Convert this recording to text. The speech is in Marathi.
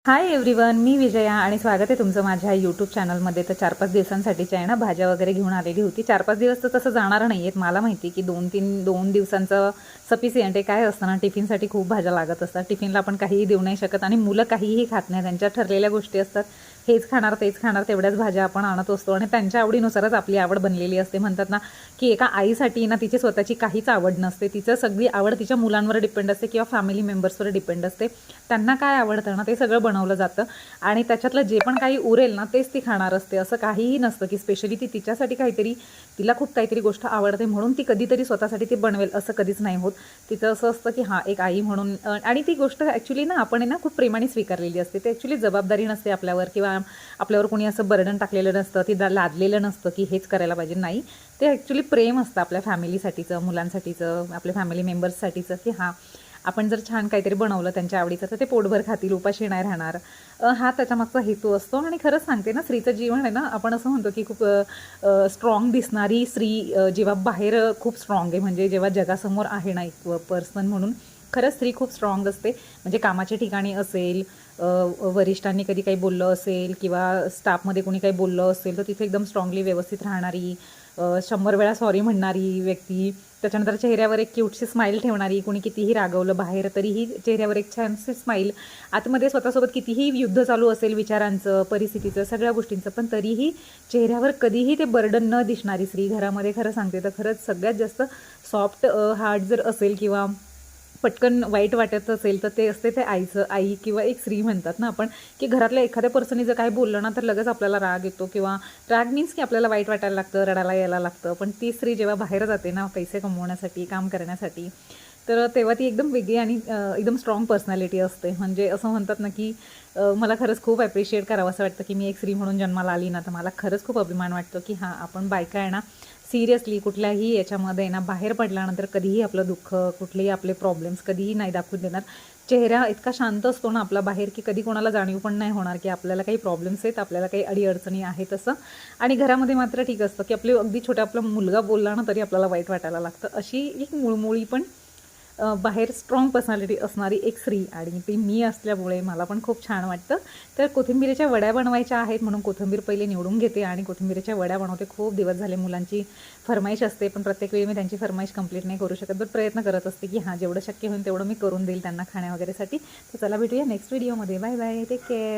हाय एव्हरीवन, मी विजया आणि स्वागत आहे तुमचं माझ्या यूट्यूब चॅनलमध्ये. तर 4-5 दिवसांसाठीची आहे ना भाज्या वगैरे घेऊन आलेली होती. 4-5 दिवस तर तसं जाणार नाही आहेत, मला माहिती की 2 दिवसांचं सफिशियंट आहे. काय असतं ना, टिफिनसाठी खूप भाज्या लागत असतात. टिफिनला आपण काहीही देऊ नाही शकत आणि मुलं काहीही खात नाही. त्यांच्या ठरलेल्या गोष्टी असतात, हेच खाणार तेच खाणार, तेवढ्याच भाज्या आपण आणत असतो आणि त्यांच्या आवडीनुसारच आपली आवड बनलेली असते. म्हणतात ना की एका आईसाठी ना तिची स्वतःची काहीच आवड नसते, तिचं सगळी आवड तिच्या मुलांवर डिपेंड असते किंवा फॅमिली मेंबर्सवर डिपेंड असते. त्यांना काय आवडतं ना ते सगळं बनवलं जातं आणि त्याच्यातलं जे पण काही उरेल ना तेच ती खाणार असते. असं काहीही नसतं की स्पेशली ती तिच्यासाठी काहीतरी, तिला खूप काहीतरी गोष्ट आवडते म्हणून ती कधीतरी स्वतःसाठी ती बनवेल, असं कधीच नाही होत. तिचं असं असतं की हां, एक आई म्हणून आणि ती गोष्ट ॲक्च्युली ना आपण आहे ना खूप प्रेमाने स्वीकारलेली असते. ते ॲक्च्युली जबाबदारी नसते आपल्यावर किंवा आपल्यावर कोणी असं बर्डन टाकलेलं नसतं, ती लादलेलं नसतं की हेच करायला पाहिजे. नाही, ते ॲक्च्युली प्रेम असतं आपल्या फॅमिलीसाठीचं, मुलांसाठीचं, आपल्या फॅमिली मेंबर्ससाठीचं की हां, आपण जर छान काहीतरी बनवलं त्यांच्या आवडीचं तर ते पोटभर खातील, उपाशी नाही राहणार. हा त्याच्यामागचा हेतू असतो. आणि खरंच सांगते ना, स्त्रीचं जीवन आहे ना, आपण असं म्हणतो की खूप स्ट्रॉंग दिसणारी स्त्री जेव्हा बाहेर खूप स्ट्रॉंग आहे, म्हणजे जेव्हा जगासमोर आहे ना एक पर्सन म्हणून, खरंच स्त्री खूप स्ट्रॉंग असते. म्हणजे कामाच्या ठिकाणी असेल, वरिष्ठांनी कधी काही बोललं असेल किंवा स्टाफमध्ये कोणी काही बोललं असेल तर तिथे एकदम स्ट्रॉंगली व्यवस्थित राहणारी, 100 वेळा सॉरी म्हणणारी व्यक्ती. त्याच्यानंतर चेहऱ्यावर एक क्यूटशी स्माईल ठेवणारी, कोणी कितीही रागवलं बाहेर तरीही चेहऱ्यावर एक छानशी स्माईल. आतमध्ये स्वतःसोबत कितीही युद्ध चालू असेल विचारांचं, परिस्थितीचं, सगळ्या गोष्टींचं, पण तरीही चेहऱ्यावर कधीही ते बर्डन न दिसणारी स्त्री घरामध्ये, खरं सांगते तर खरंच सगळ्यात जास्त सॉफ्ट हार्ट जर असेल किंवा पटकन वाईट वाटत असेल तर ते असते ते आईचं. आई किंवा एक स्त्री म्हणतात ना आपण, की घरातल्या एखाद्या पर्सनी जर काय बोललं ना तर लगेच आपल्याला राग येतो किंवा राग मीन्स की आपल्याला वाईट वाटायला लागतं, रडायला यायला लागतं. पण ती स्त्री जेव्हा बाहेर जाते ना पैसे कमवण्यासाठी, काम करण्यासाठी, तर तेव्हा ती एकदम वेगळी आणि एकदम स्ट्रॉंग पर्सनॅलिटी असते. म्हणजे असं म्हणतात ना की मला खरंच खूप ॲप्रिशिएट करावं असं वाटतं की मी एक स्त्री म्हणून जन्माला आली ना तर मला खरंच खूप अभिमान वाटतो की हां, आपण बायका आहे ना सिरियसली कुठल्याही याच्यामध्ये ना बाहेर पडल्यानंतर कधीही आपलं दुःख, कुठलेही आपले प्रॉब्लेम्स कधीही नाही दाखवून देणार. चेहरा इतका शांत असतो ना आपला बाहेर की कधी कोणाला जाणीव पण नाही होणार की आपल्याला काही प्रॉब्लेम्स आहेत, आपल्याला काही अडीअडचणी आहेत असं. आणि घरामध्ये मात्र ठीक असतं की आपली अगदी छोटा आपला मुलगा बोलला ना तरी आपल्याला वाईट वाटायला लागतं. अशी एक मुळमुळी पण बाहेर स्ट्रॉंग पर्सनॅलिटी असणारी एक स्त्री, आणि ती मी असल्यामुळे मला पण खूप छान वाटतं. तर कोथिंबीरीच्या वड्या बनवायच्या आहेत म्हणून कोथिंबीर पहिले निवडून घेते आणि कोथिंबीरीच्या वड्या बनवते. खूप दिवस झाले मुलांची फरमाईश असते, पण प्रत्येक वेळी मी त्यांची फरमाईश कंप्लीट नाही करू शकत, पण प्रयत्न करत असते की हां, जेवढं शक्य होईल तेवढं मी करून देईल त्यांना खाण्या वगैरेसाठी. तर चला भेटूया नेक्स्ट व्हिडिओमध्ये. Bye bye, take care.